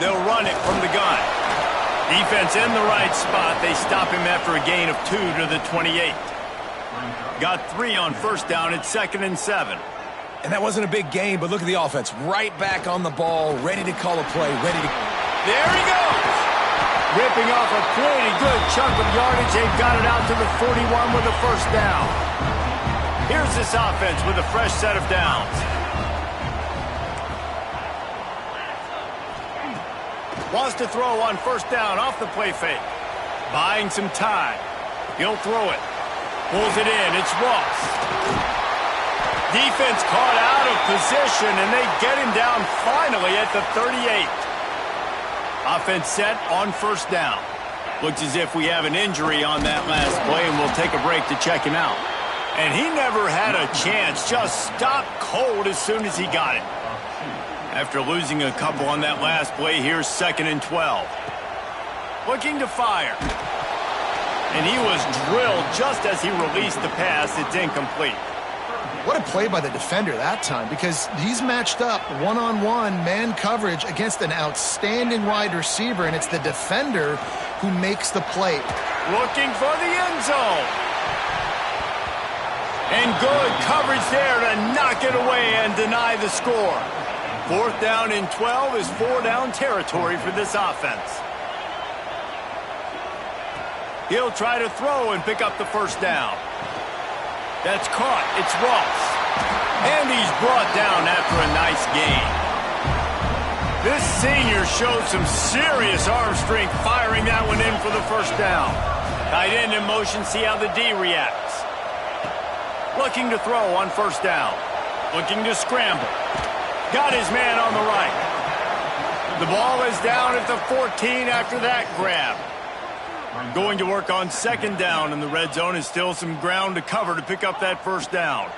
They'll run it from the gun. Defense in the right spot. They stop him after a gain of 2 to the 28. Got 3 on first down. It's 2nd and 7. And that wasn't a big gain, but look at the offense. Right back on the ball, ready to call a play, ready to... There he goes! Ripping off a pretty good chunk of yardage. They've got it out to the 41 with a first down. Here's this offense with a fresh set of downs. Wants to throw on first down off the play fake. Buying some time. He'll throw it. Pulls it in. It's Ross. Defense caught out of position, and they get him down finally at the 38. Offense set on first down. Looks as if we have an injury on that last play, and we'll take a break to check him out. And he never had a chance. Just stopped cold as soon as he got it. After losing a couple on that last play, here's 2nd and 12. Looking to fire. And he was drilled just as he released the pass. It's incomplete. What a play by the defender that time, because he's matched up one-on-one man coverage against an outstanding wide receiver, and it's the defender who makes the play. Looking for the end zone. And good coverage there to knock it away and deny the score. 4th down and 12 is 4-down territory for this offense. He'll try to throw and pick up the first down. That's caught. It's Ross. And he's brought down after a nice gain. This senior showed some serious arm strength firing that one in for the first down. Tight end in motion, see how the D reacts. Looking to throw on first down. Looking to scramble. Got his man on the right. The ball is down at the 14 after that grab. Going to work on 2nd down, and the red zone is still some ground to cover to pick up that first down.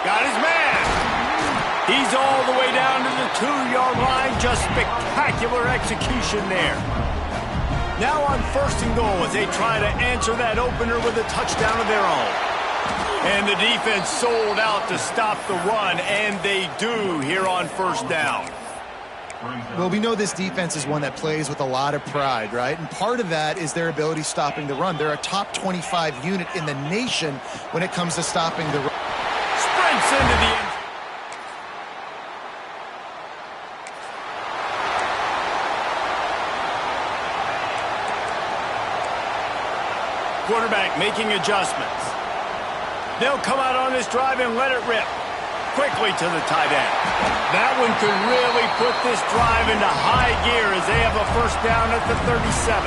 Got his man. He's all the way down to the 2-yard line. Just spectacular execution there. Now on 1st and goal as they try to answer that opener with a touchdown of their own. And the defense sold out to stop the run, and they do here on 1st down. Well, we know this defense is one that plays with a lot of pride, right? And part of that is their ability stopping the run. They're a top 25 unit in the nation when it comes to stopping the run. Sprints into the end. Quarterback making adjustments. They'll come out on this drive and let it rip. Quickly to the tight end. That one could really put this drive into high gear as they have a first down at the 37.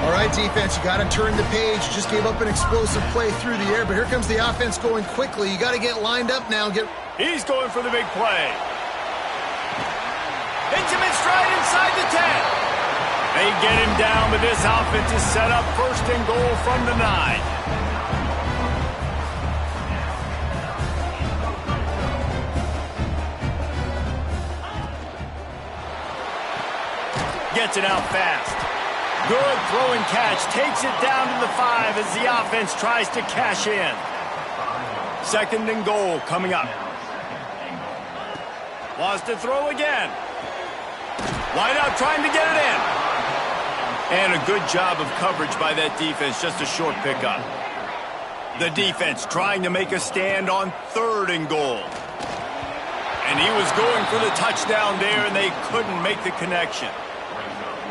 All right, defense, you got to turn the page. You just gave up an explosive play through the air, but here comes the offense going quickly. You got to get lined up now. He's going for the big play. Intimate stride inside the 10. They get him down, but this offense is set up 1st and goal from the 9. Gets it out fast. Good throw and catch. Takes it down to the 5 as the offense tries to cash in. 2nd and goal coming up. Wants to throw again. Wide out trying to get it in. And a good job of coverage by that defense. Just a short pickup. The defense trying to make a stand on 3rd and goal. And he was going for the touchdown there, and they couldn't make the connection.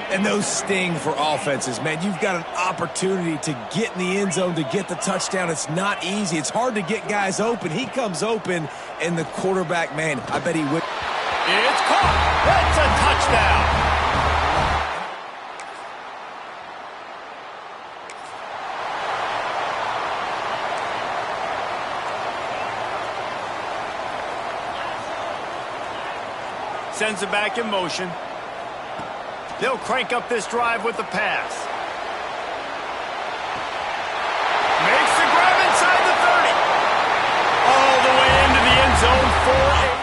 And those sting for offenses, man. You've got an opportunity to get in the end zone, to get the touchdown. It's not easy. It's hard to get guys open. He comes open, and the quarterback, man, I bet he would. It's caught. That's a touchdown. Sends it back in motion. They'll crank up this drive with the pass. Makes the grab inside the 30. All the way into the end zone for a...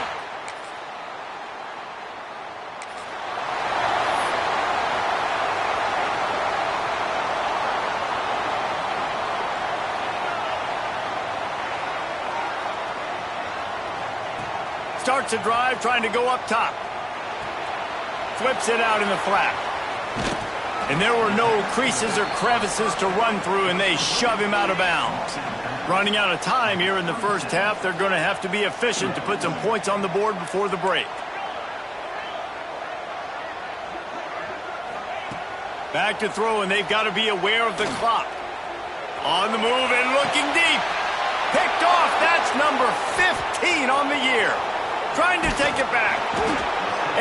Starts a drive trying to go up top. Flips it out in the flat. And there were no creases or crevices to run through, and they shove him out of bounds. Running out of time here in the first half, they're going to have to be efficient to put some points on the board before the break. Back to throw, and they've got to be aware of the clock. On the move and looking deep. Picked off. That's number 15 on the year. Trying to take it back.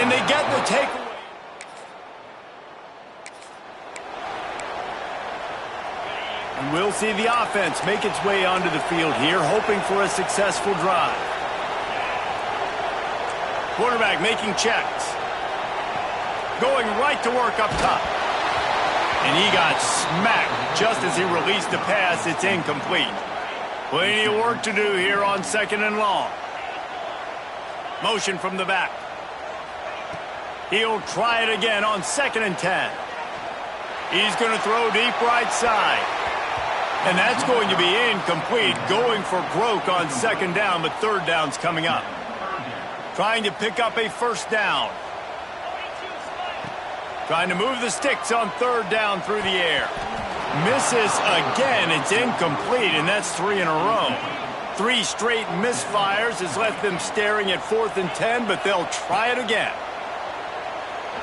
And they get the takeaway. And we'll see the offense make its way onto the field here, hoping for a successful drive. Quarterback making checks. Going right to work up top. And he got smacked just as he released the pass. It's incomplete. Plenty of work to do here on 2nd and long. Motion from the back. He'll try it again on 2nd and 10. He's going to throw deep right side. And that's going to be incomplete. Going for broke on 2nd down, but 3rd down's coming up. Trying to pick up a 1st down. Trying to move the sticks on 3rd down through the air. Misses again. It's incomplete, and that's 3 in a row. 3 straight misfires has left them staring at 4th and 10, but they'll try it again.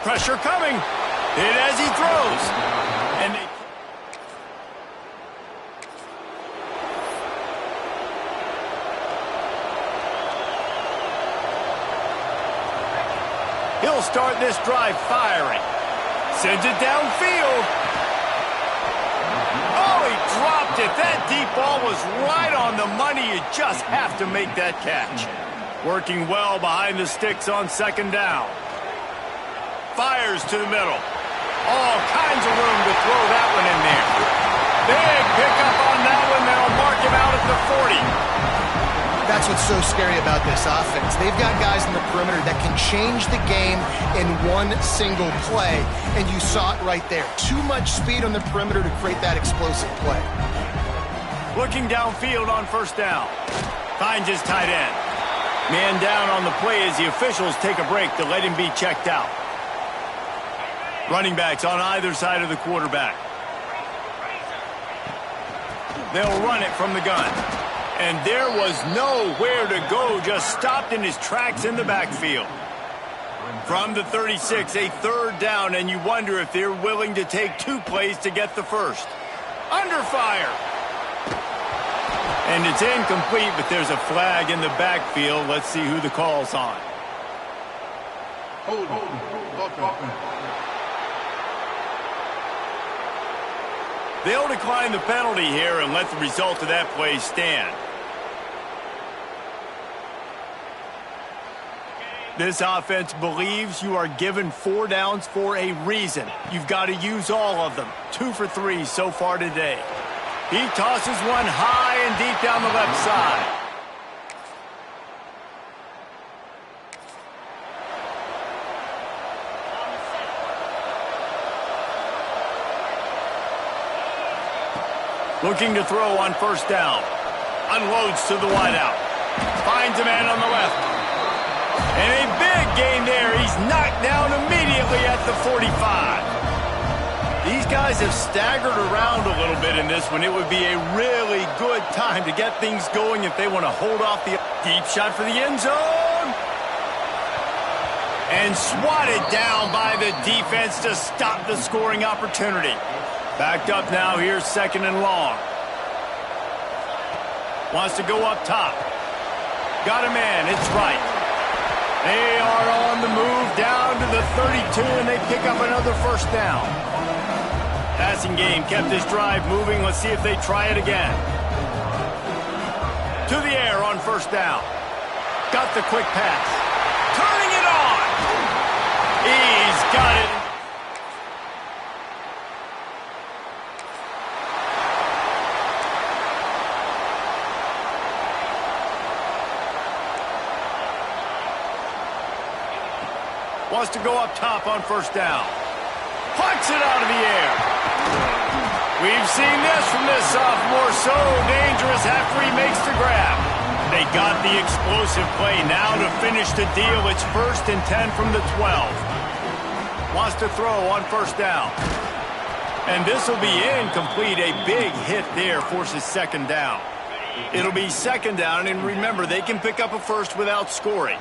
Pressure coming. Hit as he throws. And they... He'll start this drive firing. Sends it downfield. Oh, he dropped it. That deep ball was right on the money. You just have to make that catch. Working well behind the sticks on 2nd down. Fires to the middle. All kinds of room to throw that one in there. Big pickup on that one. They'll mark him out at the 40. That's what's so scary about this offense. They've got guys in the perimeter that can change the game in one single play, and you saw it right there. Too much speed on the perimeter to create that explosive play. Looking downfield on 1st down. Finds his tight end. Man down on the play as the officials take a break to let him be checked out. Running backs on either side of the quarterback. They'll run it from the gun. And there was nowhere to go, just stopped in his tracks in the backfield. From the 36, a 3rd down, and you wonder if they're willing to take 2 plays to get the 1st. Under fire. And it's incomplete, but there's a flag in the backfield. Let's see who the call's on. They'll decline the penalty here and let the result of that play stand. This offense believes you are given 4 downs for a reason. You've got to use all of them. 2 for 3 so far today. He tosses one high and deep down the left side. Looking to throw on 1st down. Unloads to the wideout. Finds a man on the left. And a big gain there. He's knocked down immediately at the 45. These guys have staggered around a little bit in this one. It would be a really good time to get things going if they want to hold off the deep shot for the end zone. And swatted down by the defense to stop the scoring opportunity. Backed up now. Here's 2nd and long. Wants to go up top. Got a man. It's right. They are on the move down to the 32, and they pick up another 1st down. Passing game kept this drive moving. Let's see if they try it again. To the air on 1st down. Got the quick pass. Turning it on. He's got it. Wants to go up top on 1st down. Plucks it out of the air. We've seen this from this sophomore. So dangerous after he makes the grab. They got the explosive play. Now to finish the deal, it's 1st and 10 from the 12. Wants to throw on 1st down. And this will be incomplete. A big hit there forces 2nd down. It'll be 2nd down, and remember, they can pick up a first without scoring.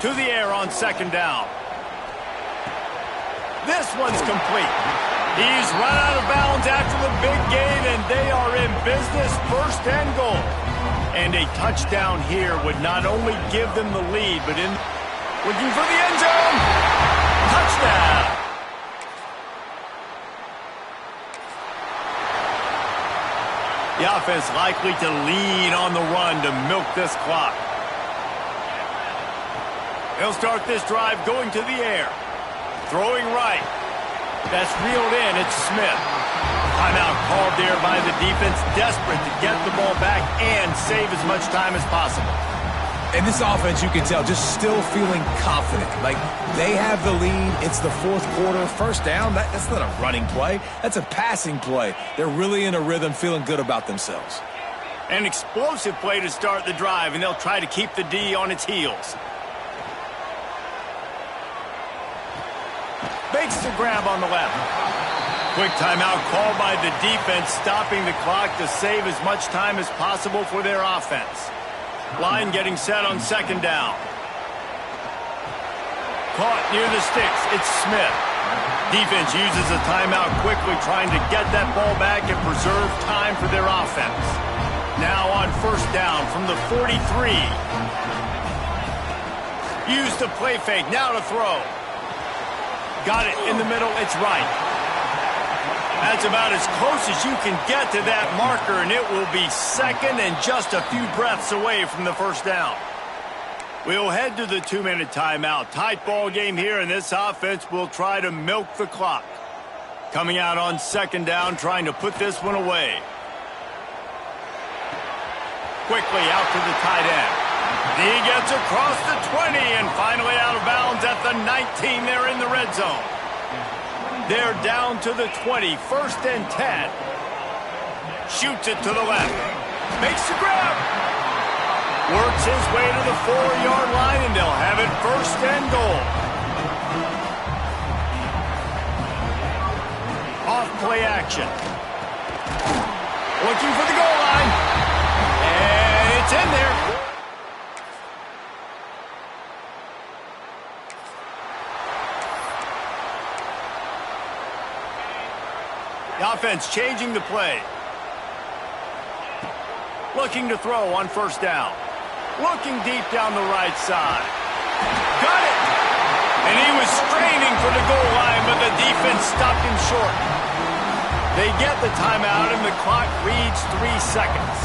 To the air on 2nd down. This one's complete. He's run out of bounds after the big gain, and they are in business, 1st and goal. And a touchdown here would not only give them the lead, but looking for the end zone. Touchdown. The offense likely to lean on the run to milk this clock. They'll start this drive going to the air. Throwing right. That's reeled in. It's Smith. Timeout called there by the defense, desperate to get the ball back and save as much time as possible. And this offense, you can tell, just still feeling confident. Like, they have the lead. It's the 4th quarter. 1st down, that's not a running play. That's a passing play. They're really in a rhythm, feeling good about themselves. An explosive play to start the drive, and they'll try to keep the D on its heels. Makes the grab on the left. Quick timeout called by the defense, stopping the clock to save as much time as possible for their offense. Line getting set on 2nd down. Caught near the sticks. It's Smith. Defense uses a timeout quickly, trying to get that ball back and preserve time for their offense. Now on 1st down from the 43. Use the play fake. Now to throw. Got it in the middle. It's right. That's about as close as you can get to that marker, and it will be 2nd and just a few breaths away from the 1st down. We'll head to the 2-minute timeout. Tight ball game here, and this offense will try to milk the clock. Coming out on 2nd down, trying to put this one away. Quickly out to the tight end. He gets across the 20 and finally out of bounds at the 19 there in the red zone. They're down to the 20, 1st and 10. Shoots it to the left. Makes the grab. Works his way to the 4-yard line, and they'll have it 1st and goal. Off play action. Looking for the goal line. And it's in there. The offense changing the play. Looking to throw on 1st down. Looking deep down the right side. Got it! And he was straining for the goal line, but the defense stopped him short. They get the timeout, and the clock reads 3 seconds.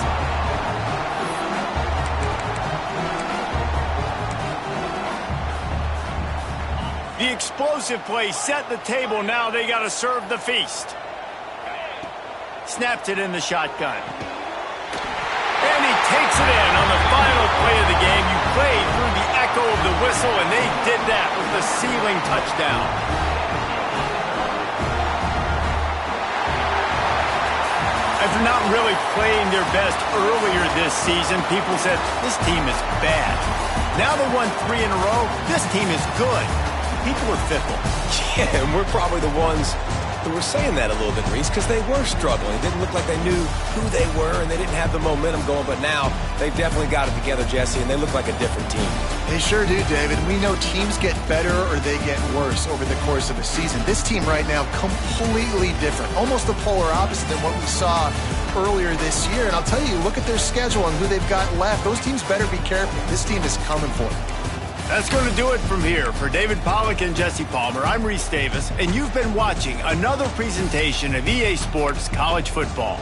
The explosive play set the table. Now they got to serve the feast. Snaps it in the shotgun. And he takes it in on the final play of the game. You played through the echo of the whistle, and they did that with the sealing touchdown. After not really playing their best earlier this season, people said, this team is bad. Now they won 3 in a row. This team is good. People are fickle. Yeah, and we're probably the ones who were saying that a little bit, Reese, because they were struggling. It didn't look like they knew who they were, and they didn't have the momentum going. But now they've definitely got it together, Jesse, and they look like a different team. They sure do, David. We know teams get better or they get worse over the course of a season. This team right now, completely different. Almost the polar opposite than what we saw earlier this year. And I'll tell you, look at their schedule and who they've got left. Those teams better be careful. This team is coming for them. That's going to do it from here. For David Pollack and Jesse Palmer, I'm Reese Davis, and you've been watching another presentation of EA Sports College Football.